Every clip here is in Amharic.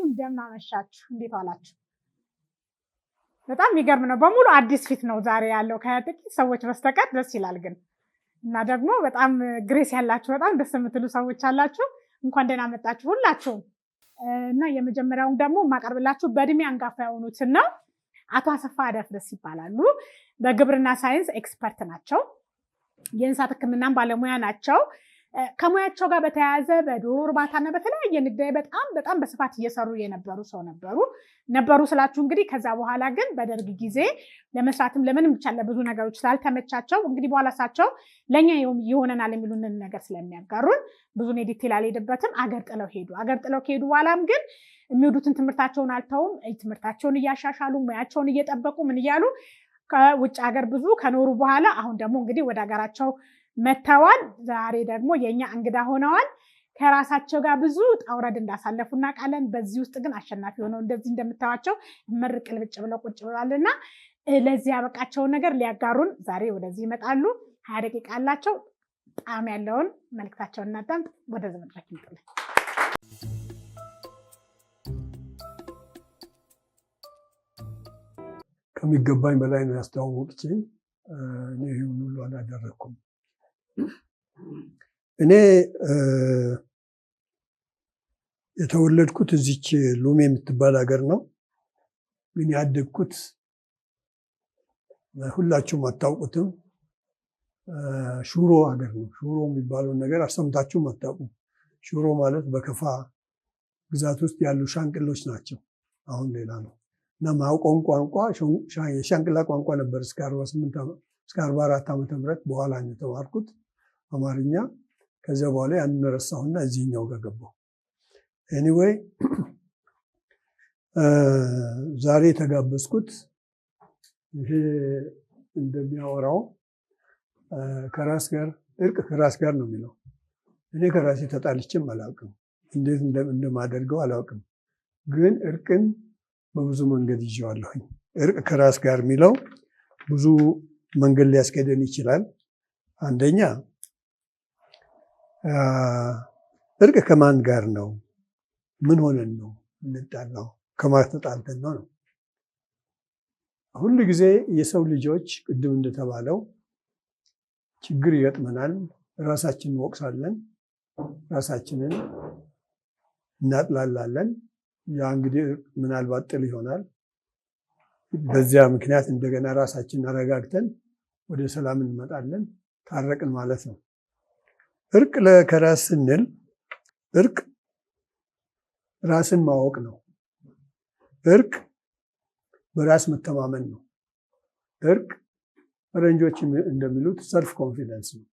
እንደምን አመሻችሁ፣ እንዴት ዋላችሁ? በጣም የሚገርም ነው። በሙሉ አዲስ ፊት ነው ዛሬ ያለው ከጥቂት ሰዎች በስተቀር ደስ ይላል ግን እና ደግሞ በጣም ግሬስ ያላችሁ በጣም ደስ የምትሉ ሰዎች አላችሁ። እንኳን ደህና መጣችሁ ሁላችሁም። እና የመጀመሪያውን ደግሞ የማቀርብላችሁ በእድሜ አንጋፋ የሆኑትን ነው። አቶ አሰፋ አደፍርስ ይባላሉ። በግብርና ሳይንስ ኤክስፐርት ናቸው። የእንስሳት ሕክምናም ባለሙያ ናቸው። ከሙያቸው ጋር በተያያዘ በዶሮ እርባታና በተለያየ ንግድ በጣም በስፋት እየሰሩ የነበሩ ሰው ነበሩ ስላችሁ እንግዲህ ከዛ በኋላ ግን በደርግ ጊዜ ለመስራትም ለምንም ብቻ ለብዙ ነገሮች ስላልተመቻቸው እንግዲህ በኋላ እሳቸው ለእኛ ይሆነናል የሚሉንን ነገር ስለሚያጋሩን ብዙን ዲቴል አልሄድበትም። አገር ጥለው ሄዱ። አገር ጥለው ከሄዱ በኋላም ግን የሚወዱትን ትምህርታቸውን አልተውም። ትምህርታቸውን እያሻሻሉ ሙያቸውን እየጠበቁ ምን እያሉ ከውጭ ሀገር ብዙ ከኖሩ በኋላ አሁን ደግሞ እንግዲህ ወደ ሀገራቸው መተዋል። ዛሬ ደግሞ የኛ እንግዳ ሆነዋል። ከራሳቸው ጋር ብዙ ጣውረድ እንዳሳለፉ እናውቃለን። በዚህ ውስጥ ግን አሸናፊ ሆነው እንደዚህ እንደምታዋቸው መርቅ ልብጭ ብለው ቁጭ ብለዋልና ለዚህ ያበቃቸውን ነገር ሊያጋሩን ዛሬ ወደዚህ ይመጣሉ። 20 ደቂቃ አላቸው። ጣዕም ያለውን መልእክታቸውን እናዳምጥ። ወደ ዘመድራችን ይጥላል። ከሚገባኝ በላይ ነው ያስተዋወቅችኝ። እኔ ይሁን ሁሉ አላደረኩም። እኔ የተወለድኩት እዚች ሉሜ የምትባል ሀገር ነው። ግን ያደግኩት ሁላችሁም አታውቁትም፣ ሹሮ ሀገር ነው። ሹሮ የሚባለውን ነገር አሰምታችሁም አታውቁም። ሹሮ ማለት በከፋ ግዛት ውስጥ ያሉ ሻንቅሎች ናቸው። አሁን ሌላ ነው እና ማውቀውን ቋንቋ የሻንቅላ ቋንቋ ነበር እስከ 44 ዓመተ ምህረት በኋላ ነው የተማርኩት አማርኛ። ከዚያ በኋላ ያንን ረሳሁና እዚህኛው ጋር ገባሁ። ኤኒዌይ ዛሬ የተጋበዝኩት ይሄ እንደሚያወራው እርቅ ከራስ ጋር ነው የሚለው። እኔ ከራሴ ተጣልቼም አላውቅም፣ እንዴት እንደማደርገው አላውቅም። ግን እርቅን በብዙ መንገድ ይዤዋለሁኝ። እርቅ ከራስ ጋር የሚለው ብዙ መንገድ ሊያስኬደን ይችላል። አንደኛ እርቅ ከማን ጋር ነው? ምን ሆነን ነው እንጣላው? ከማን ተጣልተን ነው? ሁሉ ጊዜ የሰው ልጆች ቅድም እንደተባለው ችግር ይገጥመናል፣ ራሳችንን እንወቅሳለን፣ ራሳችንን እናጥላላለን። ያ እንግዲህ ምናልባት ጥል ይሆናል። በዚያ ምክንያት እንደገና ራሳችንን አረጋግተን ወደ ሰላም እንመጣለን፣ ታረቅን ማለት ነው። እርቅ ከራስ ስንል እርቅ ራስን ማወቅ ነው። እርቅ በራስ መተማመን ነው። እርቅ ፈረንጆች እንደሚሉት ሰልፍ ኮንፊደንስ ነው።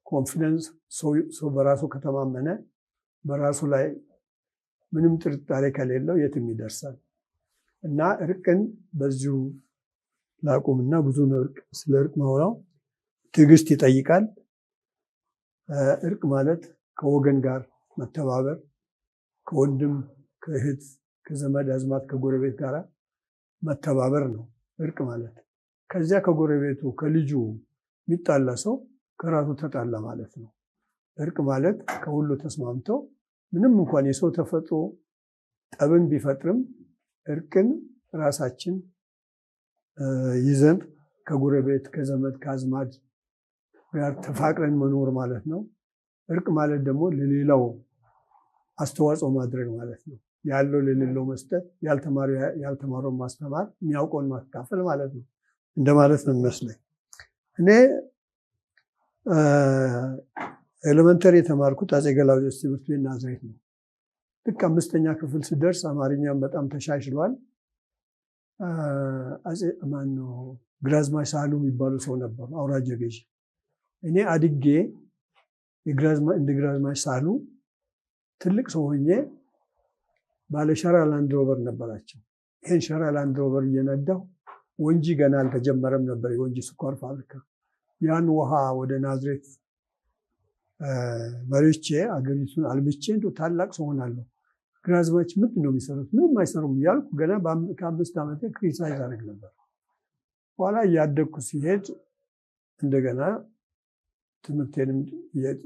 ኮንፊደንስ ሰው በራሱ ከተማመነ በራሱ ላይ ምንም ጥርጣሬ ከሌለው የትም ይደርሳል። እና እርቅን በዚሁ ላቁምና ብዙ ነው ስለ እርቅ ማውራው። ትዕግስት ይጠይቃል። እርቅ ማለት ከወገን ጋር መተባበር፣ ከወንድም ከእህት ከዘመድ አዝማት ከጎረቤት ጋር መተባበር ነው እርቅ ማለት። ከዚያ ከጎረቤቱ ከልጁ የሚጣላ ሰው ከራሱ ተጣላ ማለት ነው። እርቅ ማለት ከሁሉ ተስማምተው ምንም እንኳን የሰው ተፈጥሮ ጠብን ቢፈጥርም እርቅን ራሳችን ይዘን ከጎረቤት ከዘመድ ከአዝማድ ጋር ተፋቅረን መኖር ማለት ነው። እርቅ ማለት ደግሞ ለሌላው አስተዋጽኦ ማድረግ ማለት ነው። ያለው ለሌለው መስጠት፣ ያልተማረውን ማስተማር፣ የሚያውቀውን ማካፈል ማለት ነው እንደማለት ነው የሚመስለኝ። እኔ ኤሌመንተሪ የተማርኩት አፄ ገላውዴዎስ ትምህርት ቤት ናዝሬት ነው። ልክ 5ኛ ክፍል ስደርስ አማርኛም በጣም ተሻሽሏል። ግራዝማች ሳህሉ የሚባሉ ሰው ነበሩ፣ አውራጀ ገዢ። እኔ አድጌ እንደ ግራዝማች ሳህሉ ትልቅ ሰው ሆኜ ባለሸራ ላንድ ሮቨር ነበራቸው። ይህን ሸራ ላንድ ሮቨር እየነዳሁ ወንጂ ገና አልተጀመረም ነበር፣ የወንጂ ስኳር ፋብሪካ። ያን ውሃ ወደ ናዝሬት መሪቼ አገሪቱን አልምቼ እንደው ታላቅ ሰው ሆናለሁ። ግራዝማች ምንድን ነው የሚሰሩት? ምንም አይሰሩም እያልኩ ገና ከ5 ዓመቴ ክሪቲሳይዝ አደረግ ነበር። በኋላ እያደግኩ ሲሄድ እንደገና ትምህርቴንም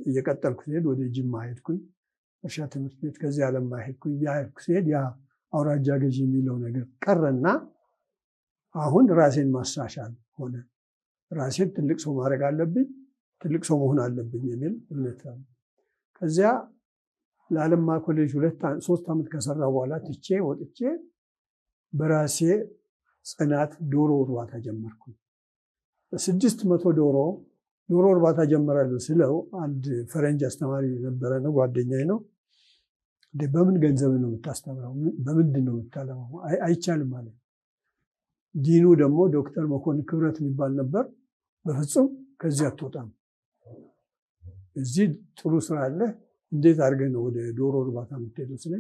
እየቀጠልኩ ሲሄድ ወደ ጅማ ሄድኩኝ። እርሻ ትምህርት ቤት ከዚህ ዓለም ሄድኩ። እያሄድኩ ሲሄድ ያ አውራጃ ገዢ የሚለው ነገር ቀረና አሁን ራሴን ማሻሻል ሆነ። ራሴን ትልቅ ሰው ማድረግ አለብኝ፣ ትልቅ ሰው መሆን አለብኝ የሚል እምነት ነው። ከዚያ ለአለማ ኮሌጅ 3 ዓመት ከሰራ በኋላ ትቼ ወጥቼ በራሴ ጽናት ዶሮ እርባታ ጀመርኩ። 600 ዶሮ እርባታ ጀመራለሁ ስለው አንድ ፈረንጅ አስተማሪ ነበረ ነው፣ ጓደኛዬ ነው። በምን ገንዘብ ነው የምታስተምረው? በምንድን ነው የምታለማው? አይቻልም ማለት። ዲኑ ደግሞ ዶክተር መኮንን ክብረት የሚባል ነበር። በፍጹም ከዚህ አትወጣም፣ እዚህ ጥሩ ስራ አለ፣ እንዴት አድርገህ ነው ወደ ዶሮ እርባታ የምትሄደው? ስለ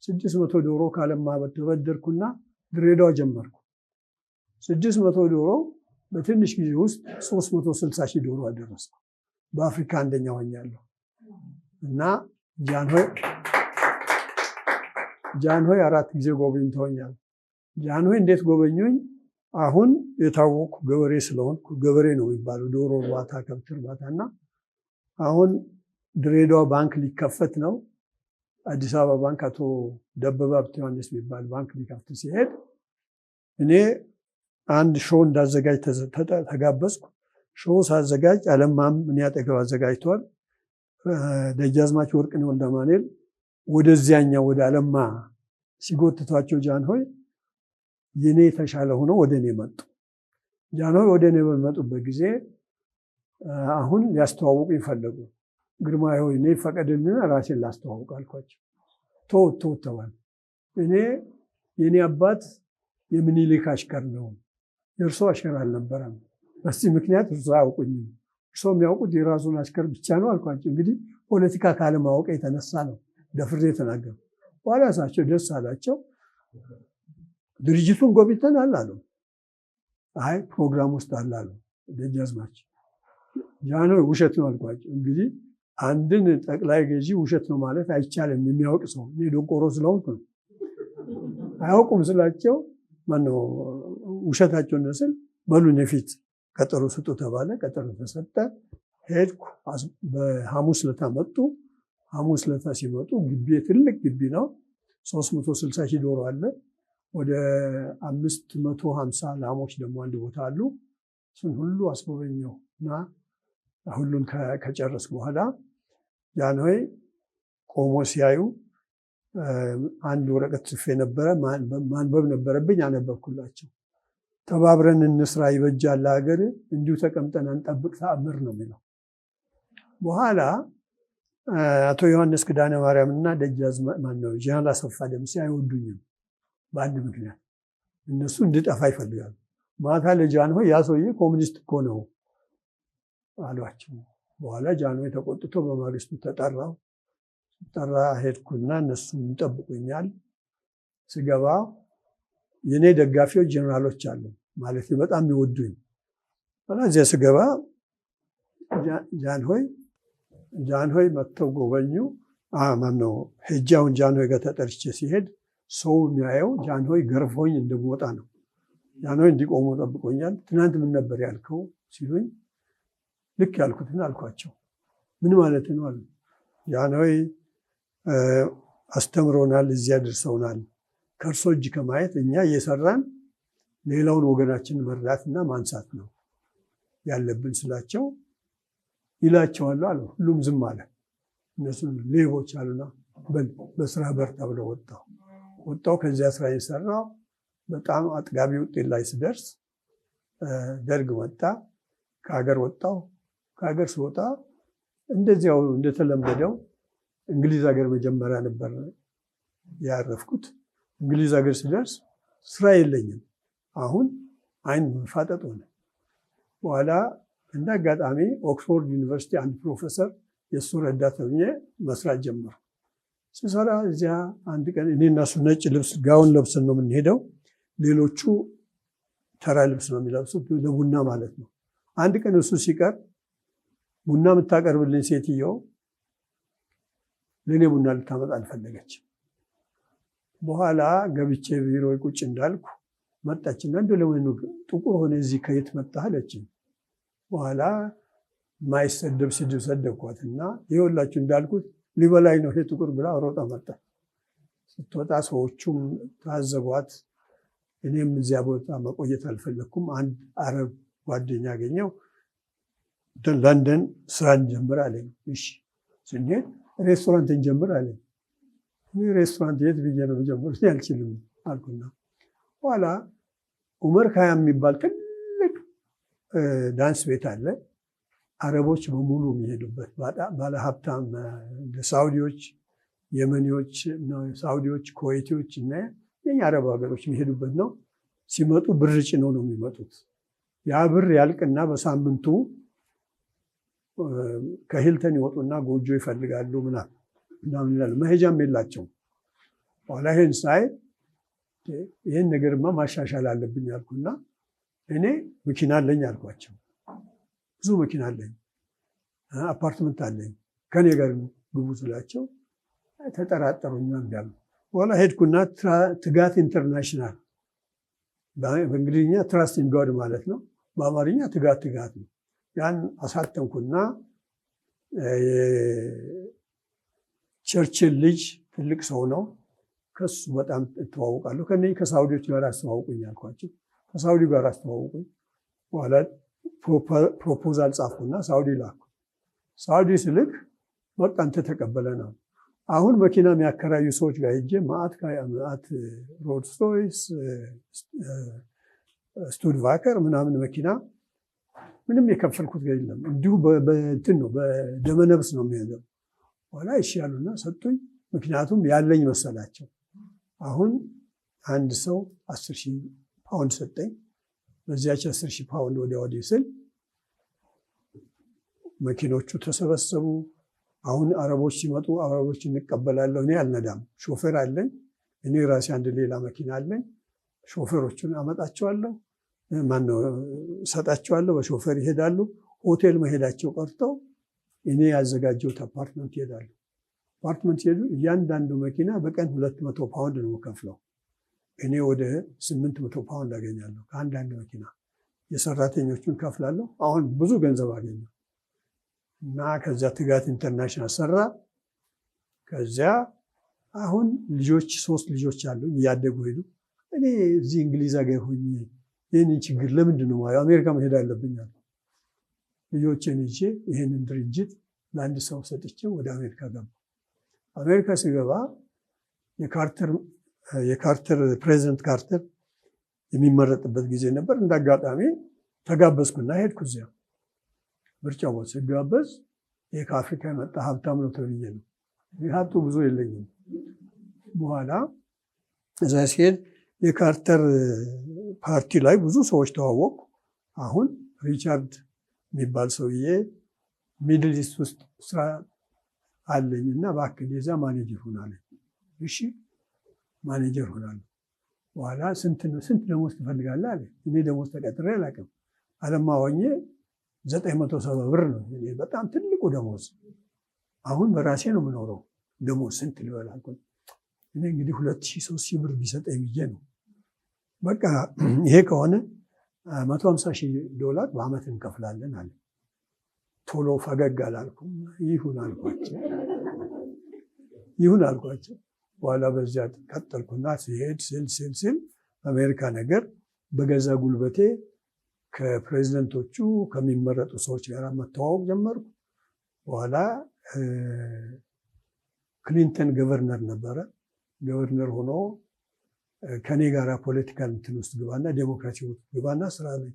600 ዶሮ ከአለማ ተበደርኩና ድሬዳዋ ጀመርኩ። 600 ዶሮ በትንሽ ጊዜ ውስጥ 360 ሺህ ዶሮ አደረስኩ። በአፍሪካ አንደኛ ሆኛለሁ። እና ጃንሆይ 4 ጊዜ ጎብኝተውኛል። ጃንሆይ እንዴት ጎበኙኝ? አሁን የታወቁ ገበሬ ስለሆንኩ ገበሬ ነው የሚባለው ዶሮ እርባታ፣ ከብት እርባታ እና አሁን ድሬዳዋ ባንክ ሊከፈት ነው። አዲስ አበባ ባንክ አቶ ደበበ ሀብተ ዮሐንስ የሚባል ባንክ ሊከፍት ሲሄድ እኔ አንድ ሾው እንዳዘጋጅ ተጋበዝኩ። ሾው ሳዘጋጅ አለማም እኔ አጠገብ አዘጋጅቷል። ደጃዝማች ወርቅነህ ወልደማርያም ወደዚያኛው ወደ አለማ ሲጎትቷቸው ጃንሆይ የኔ የተሻለ ሆኖ ወደ እኔ መጡ። ጃንሆይ ወደ እኔ በመጡበት ጊዜ አሁን ሊያስተዋውቁ ይፈለጉ። ግርማዊ ሆይ እኔ ፈቀድልና ራሴን ላስተዋውቅ አልኳቸው። ተወት ተባለ። እኔ የኔ አባት የምኒልክ አሽከር ነው፣ የእርሶ አሽከር አልነበረም። በዚህ ምክንያት እርሶ አያውቁኝም፣ እርሶ የሚያውቁት የራሱን አሽከር ብቻ ነው አልኳቸው። እንግዲህ ፖለቲካ ካለማወቅ የተነሳ ነው ደፍሬ የተናገሩ። በኋላ እሳቸው ደስ አላቸው። ድርጅቱን ጎብኝተናል አሉ። አይ ፕሮግራም ውስጥ አለ አሉ ደጃዝማች። ጃንሆይ ውሸት ነው አልኳቸው። እንግዲህ አንድን ጠቅላይ ገዢ ውሸት ነው ማለት አይቻልም፣ የሚያውቅ ሰው። እኔ ደንቆሮ ስለሆንኩ ነው። አያውቁም ስላቸው ማነው ውሸታቸውን ስል በሉ እኔ ፊት ቀጠሮ ስጡ ተባለ። ቀጠሮ ተሰጠ። ሄድኩ። በሐሙስ ዕለት መጡ። ሐሙስ ዕለት ሲመጡ ግቢ ትልቅ ግቢ ነው። 360 ሺህ ዶሮ አለ። ወደ 550 ላሞች ደግሞ አንድ ቦታ አሉ። እሱን ሁሉ አስጎበኘው እና ሁሉን ከጨረስኩ በኋላ ጃንሆይ ቆሞ ሲያዩ አንድ ወረቀት ጽፌ ነበረ፣ ማንበብ ነበረብኝ። አነበብኩላቸው። ተባብረን እንስራ ይበጃል ለሀገር፣ እንዲሁ ተቀምጠን አንጠብቅ ተአምር ነው የሚለው። በኋላ አቶ ዮሐንስ ክዳነ ማርያም እና ደጃዝማች ማነው ጀነራል አሰፋ ደምሴ አይወዱኝም በአንድ ምክንያት። እነሱ እንድጠፋ ይፈልጋሉ። ማታ ለጃንሆይ ያ ሰውዬ ኮሚኒስት እኮ ነው አሏቸው። በኋላ ጃንሆይ ተቆጥቶ በማግስቱ ተጠራው። ጠራ ሄድኩና እነሱ ይጠብቁኛል። ስገባ የኔ ደጋፊዎች ጀነራሎች አሉ ማለት በጣም ይወዱኝ። እዚያ ስገባ ጃንሆይ መጥተው ጎበኙ። ማነው ሄጃውን ጃንሆይ ጋር ተጠርቼ ሲሄድ ሰው የሚያየው ጃንሆይ ገርፎኝ እንደምወጣ ነው። ጃንሆይ እንዲቆሙ ጠብቆኛል። ትናንት ምን ነበር ያልከው ሲሉኝ ልክ ያልኩትን አልኳቸው። ምን ማለት ነው አሉ። ጃንሆይ አስተምሮናል፣ እዚያ ደርሰውናል። ከእርሶ እጅ ከማየት እኛ እየሰራን ሌላውን ወገናችን መርዳትና ማንሳት ነው ያለብን ስላቸው ይላቸዋለሁ አለ። ሁሉም ዝም አለ። እነሱ ሌቦች አሉና በስራ በርታ ብለው ወጣው። ከዚያ ስራ የሰራው በጣም አጥጋቢ ውጤት ላይ ስደርስ ደርግ መጣ። ከሀገር ወጣው። ከሀገር ስወጣ እንደዚያው እንደተለመደው እንግሊዝ ሀገር መጀመሪያ ነበር ያረፍኩት። እንግሊዝ ሀገር ስደርስ ስራ የለኝም። አሁን አይን መፋጠጥ ሆነ። በኋላ እንደ አጋጣሚ ኦክስፎርድ ዩኒቨርሲቲ አንድ ፕሮፌሰር የእሱ ረዳት ሆኜ መስራት ጀመርኩ። ስሰራ እዚያ አንድ ቀን እኔ እና እሱ ነጭ ልብስ ጋውን ለብሰን ነው የምንሄደው። ሌሎቹ ተራ ልብስ ነው የሚለብሱት፣ ለቡና ማለት ነው። አንድ ቀን እሱ ሲቀር ቡና የምታቀርብልኝ ሴትየው ለእኔ ቡና ልታመጣ አልፈለገችም። በኋላ ገብቼ ቢሮ ቁጭ እንዳልኩ መጣችና እንደው ለምን ጥቁር ሆነ እዚህ ከየት መጣህ አለችኝ። በኋላ ማይሰደብ ስድብ ሰደብኳትና ይኸውላችሁ እንዳልኩት ሊበላኝ ነው ይሄ ጥቁር ብላ ሮጣ መጣ። ስትወጣ ሰዎቹም ታዘቧት። እኔም እዚያ ቦታ መቆየት አልፈለግኩም። አንድ አረብ ጓደኛ አገኘው። ለንደን ስራ እንጀምር አለኝ። እሺ ስንሄድ ሬስቶራንት እንጀምር አለኝ። ሬስቶራንት የት ብዬ ነው ጀምር አልችልም አልኩና ኋላ ኡመር ካያ የሚባል ትልቅ ዳንስ ቤት አለ። አረቦች በሙሉ የሚሄዱበት ባለሀብታም ሳውዲዎች፣ የመኒዎች፣ ሳውዲዎች፣ ኩዌቲዎች እና የኛ አረብ ሀገሮች የሚሄዱበት ነው። ሲመጡ ብር ጭነው ነው የሚመጡት። ያ ብር ያልቅና በሳምንቱ ከሂልተን ይወጡና ጎጆ ይፈልጋሉ ምናምን ይላሉ። መሄጃም የላቸውም። ኋላ ይህን ሳይ ይህን ነገርማ ማሻሻል አለብኝ አልኩና እኔ መኪና አለኝ አልኳቸው። ብዙ መኪና አለኝ፣ አፓርትመንት አለኝ፣ ከኔ ጋር ግቡ ስላቸው ተጠራጠሩኛ እንዳሉ። በኋላ ሄድኩና ትጋት ኢንተርናሽናል፣ በእንግሊዝኛ ትራስት ኢን ጋድ ማለት ነው፣ በአማርኛ ትጋት ነው። ያን አሳተምኩና የቸርችል ልጅ ትልቅ ሰው ነው፣ ከሱ በጣም እተዋውቃለሁ። ከእነዚህ ከሳውዲዎች ጋር አስተዋውቁኝ አልኳቸው። ከሳውዲ ጋር አስተዋውቁኝ። በኋላ ፕሮፖዛል ጻፍኩና ሳውዲ ላኩ። ሳውዲ ስልክ በቃ አንተ ተቀበለ ነው። አሁን መኪና የሚያከራዩ ሰዎች ጋር ሄጄ ማአት ሮልስ ሮይስ፣ ስቱድቫከር ምናምን መኪና ምንም የከፈልኩት የለም። እንዲሁ በእንትን ነው በደመነብስ ነው የሚሄደው። በኋላ እሺ ያሉና ሰጡኝ። ምክንያቱም ያለኝ መሰላቸው። አሁን አንድ ሰው 10,000 ፓውንድ ሰጠኝ። በዚያች 10,000 ፓውንድ ወዲያ ወዲህ ስል መኪኖቹ ተሰበሰቡ። አሁን አረቦች ሲመጡ አረቦች እንቀበላለሁ። እኔ አልነዳም፣ ሾፌር አለኝ። እኔ ራሴ አንድ ሌላ መኪና አለኝ። ሾፌሮቹን አመጣቸዋለሁ፣ ማነው እሰጣቸዋለሁ። በሾፌር ይሄዳሉ። ሆቴል መሄዳቸው ቀርተው እኔ ያዘጋጀሁት አፓርትመንት ይሄዳሉ። አፓርትመንት ሲሄዱ እያንዳንዱ መኪና በቀን 200 ፓውንድ ነው ከፍለው። እኔ ወደ 800 ፓውንድ አገኛለሁ ከአንዳንድ መኪና። የሰራተኞቹን ከፍላለሁ። አሁን ብዙ ገንዘብ አገኘሁ እና ከዚያ ትጋት ኢንተርናሽናል ሰራ። ከዚያ አሁን ልጆች 3 ልጆች አሉ፣ እያደጉ ሄዱ። እኔ እዚህ እንግሊዝ ሀገር ሆኜ ይህንን ችግር ለምንድን ነው አሜሪካ መሄድ አለብኛል። ልጆችን ይዤ ይህንን ድርጅት ለአንድ ሰው ሰጥቼው ወደ አሜሪካ ገባ። አሜሪካ ሲገባ የካርተር ፕሬዚደንት ካርተር የሚመረጥበት ጊዜ ነበር። እንደ አጋጣሚ ተጋበዝኩና ሄድኩ። እዚያ ምርጫው ስጋበዝ ይህ ከአፍሪካ የመጣ ሀብታም ነው ተብዬ ነው። ሀብቱ ብዙ የለኝም። በኋላ እዛ ሲሄድ የካርተር ፓርቲ ላይ ብዙ ሰዎች ተዋወቁ። አሁን ሪቻርድ የሚባል ሰውዬ ሚድል ኢስት ውስጥ ስራ አለኝና እባክህ የዛ ማኔጀር ሆናለኝ። እሺ ማኔጀር ሆናለሁ። በኋላ ስንት ደሞዝ ትፈልጋለህ አለ። እኔ ደሞዝ ተቀጥሬ አላውቅም። አለማ ሆኜ 970 ብር ነው በጣም ትልቁ ደሞዝ። አሁን በራሴ ነው የምኖረው። ደሞዝ ስንት ልበል አልኩኝ። እኔ እንግዲህ 2,000-3,000 ብር ቢሰጠኝ ብዬ ነው። በቃ ይሄ ከሆነ $150,000 በአመት እንከፍላለን አለ። ቶሎ ፈገግ አላልኩም። ይሁን አልኳቸው። በኋላ በዚያ ቀጠልኩና ሲሄድ ስል አሜሪካ ነገር በገዛ ጉልበቴ ከፕሬዚደንቶቹ ከሚመረጡ ሰዎች ጋር መተዋወቅ ጀመርኩ። በኋላ ክሊንተን ገቨርነር ነበረ። ገቨርነር ሆኖ ከኔ ጋር ፖለቲካል እንትን ውስጥ ግባና ዴሞክራሲ ውስጥ ግባና ስራ ላይ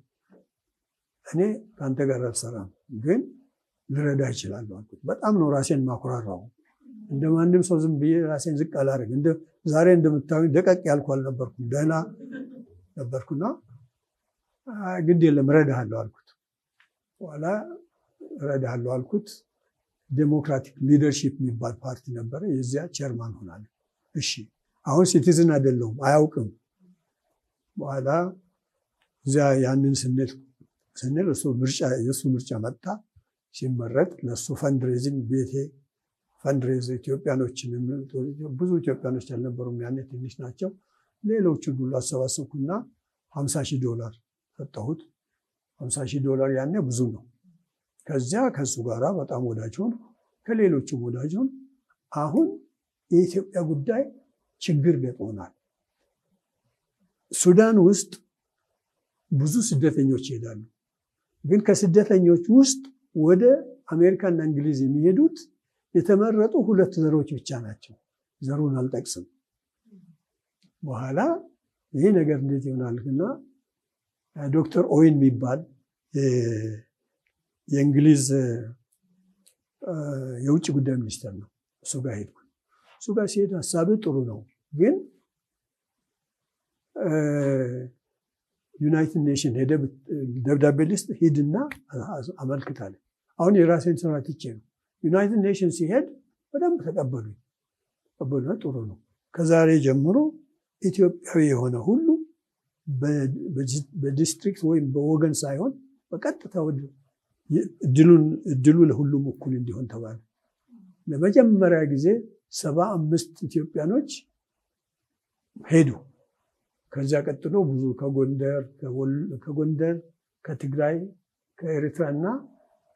እኔ ከአንተ ጋር አልሰራም፣ ግን ልረዳ ይችላለሁ አልኩት። በጣም ነው ራሴን ማኩራራው። እንደ ማንም ሰው ዝም ብዬ ራሴን ዝቅ አላደርግ። ዛሬ እንደምታዩኝ ደቀቅ ያልኩ አልነበርኩም፣ ደህና ነበርኩና ግድ የለም እረዳሃለሁ አልኩት። በኋላ እረዳሃለሁ አልኩት። ዴሞክራቲክ ሊደርሺፕ የሚባል ፓርቲ ነበረ። የዚያ ቼርማን ሆናለሁ። እሺ አሁን ሲቲዝን አይደለሁም፣ አያውቅም። በኋላ እዚያ ያንን ስንል የእሱ ምርጫ መጣ። ሲመረጥ ለእሱ ፈንድሬዚንግ ቤቴ ፈንድሬዝ ኢትዮጵያኖችንም ብዙ ኢትዮጵያኖች አልነበሩም ያኔ ትንሽ ናቸው። ሌሎችን ሁሉ አሰባሰብኩና $50,000 ሰጠሁት። $50,000 ያኔ ብዙ ነው። ከዚያ ከሱ ጋራ በጣም ወዳጅ ሆን፣ ከሌሎችም ወዳጅ ሆን። አሁን የኢትዮጵያ ጉዳይ ችግር ገጥሞናል። ሱዳን ውስጥ ብዙ ስደተኞች ይሄዳሉ። ግን ከስደተኞች ውስጥ ወደ አሜሪካና እንግሊዝ የሚሄዱት የተመረጡ 2 ዘሮች ብቻ ናቸው። ዘሩን አልጠቅስም። በኋላ ይሄ ነገር እንዴት ይሆናል እና ዶክተር ኦዌን የሚባል የእንግሊዝ የውጭ ጉዳይ ሚኒስትር ነው። እሱ ጋር ሄድኩ። እሱ ጋር ሲሄድ ሀሳብ ጥሩ ነው፣ ግን ዩናይትድ ኔሽን ሄደ ደብዳቤ ልስጥ ሂድና አመልክታለ። አሁን የራሴን ስራ ትቼ ነው ዩናይትድ ኔሽን ሲሄድ በደንብ ተቀበሉኝ። ጥሩ ነው። ከዛሬ ጀምሮ ኢትዮጵያዊ የሆነ ሁሉ በዲስትሪክት ወይም በወገን ሳይሆን በቀጥታ እድሉ ለሁሉም እኩል እንዲሆን ተባለ። ለመጀመሪያ ጊዜ 75 ኢትዮጵያኖች ሄዱ። ከዚያ ቀጥሎ ብዙ ከጎንደር፣ ከትግራይ፣ ከኤርትራ እና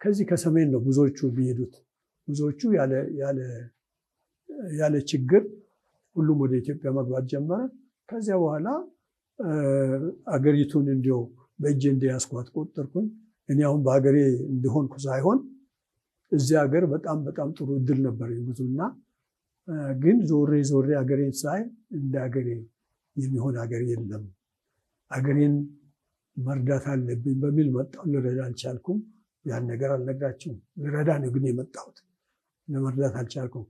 ከዚህ ከሰሜን ነው ብዙዎቹ የሚሄዱት። ብዙዎቹ ያለ ችግር ሁሉም ወደ ኢትዮጵያ መግባት ጀመረ። ከዚያ በኋላ አገሪቱን እንዲያው በእጄ እንደያዝኳት ቆጠርኩኝ። እኔ አሁን በሀገሬ እንደሆንኩ ሳይሆን እዚህ ሀገር በጣም በጣም ጥሩ እድል ነበር ብዙና፣ ግን ዞሬ ሀገሬን ሳይ እንደ ሀገሬ የሚሆን ሀገር የለም፣ ሀገሬን መርዳት አለብኝ በሚል መጣሁ። ልረዳ አልቻልኩም። ያን ነገር አልነግራቸውም። ልረዳ ነው ግን የመጣሁት፣ ለመርዳት አልቻልኩም።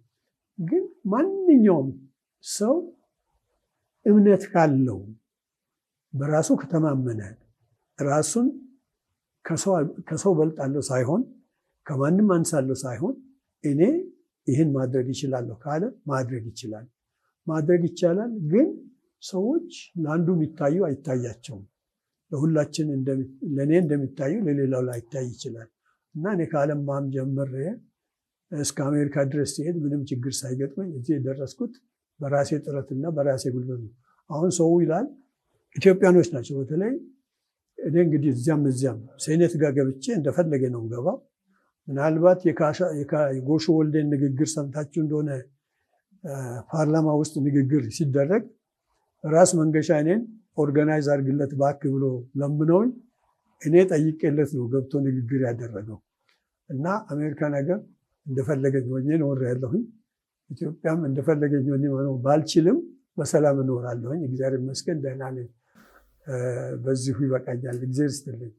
ግን ማንኛውም ሰው እምነት ካለው በራሱ ከተማመነ ራሱን ከሰው በልጣለሁ ሳይሆን ከማንም አንሳለሁ ሳይሆን እኔ ይህን ማድረግ ይችላለሁ ካለ ማድረግ ይችላል። ማድረግ ይቻላል። ግን ሰዎች ለአንዱ የሚታዩ አይታያቸውም። ለሁላችን ለእኔ እንደሚታዩ ለሌላው ላይታይ ይችላል። እና እኔ ከዓለም ማም ጀምሬ እስከ አሜሪካ ድረስ ሲሄድ ምንም ችግር ሳይገጥመኝ እዚህ የደረስኩት በራሴ ጥረትና በራሴ ጉልበት ነው። አሁን ሰው ይላል ኢትዮጵያኖች ናቸው በተለይ። እኔ እንግዲህ እዚያም ሴኔት ጋር ገብቼ እንደፈለገ ነው ገባው። ምናልባት የጎሹ ወልዴን ንግግር ሰምታችሁ እንደሆነ ፓርላማ ውስጥ ንግግር ሲደረግ ራስ መንገሻ እኔን ኦርጋናይዝ አድርግለት እባክህ ብሎ ለምነውኝ እኔ ጠይቄለት ነው ገብቶ ንግግር ያደረገው። እና አሜሪካን ሀገር እንደፈለገኝ ሆኜ እኖራለሁኝ። ኢትዮጵያም እንደፈለገኝ ሆኜ መኖር ባልችልም በሰላም እኖራለሁኝ። እግዚአብሔር ይመስገን ደህና ነኝ። በዚሁ ይበቃኛል። እግዚአብሔር ይስጥልኝ።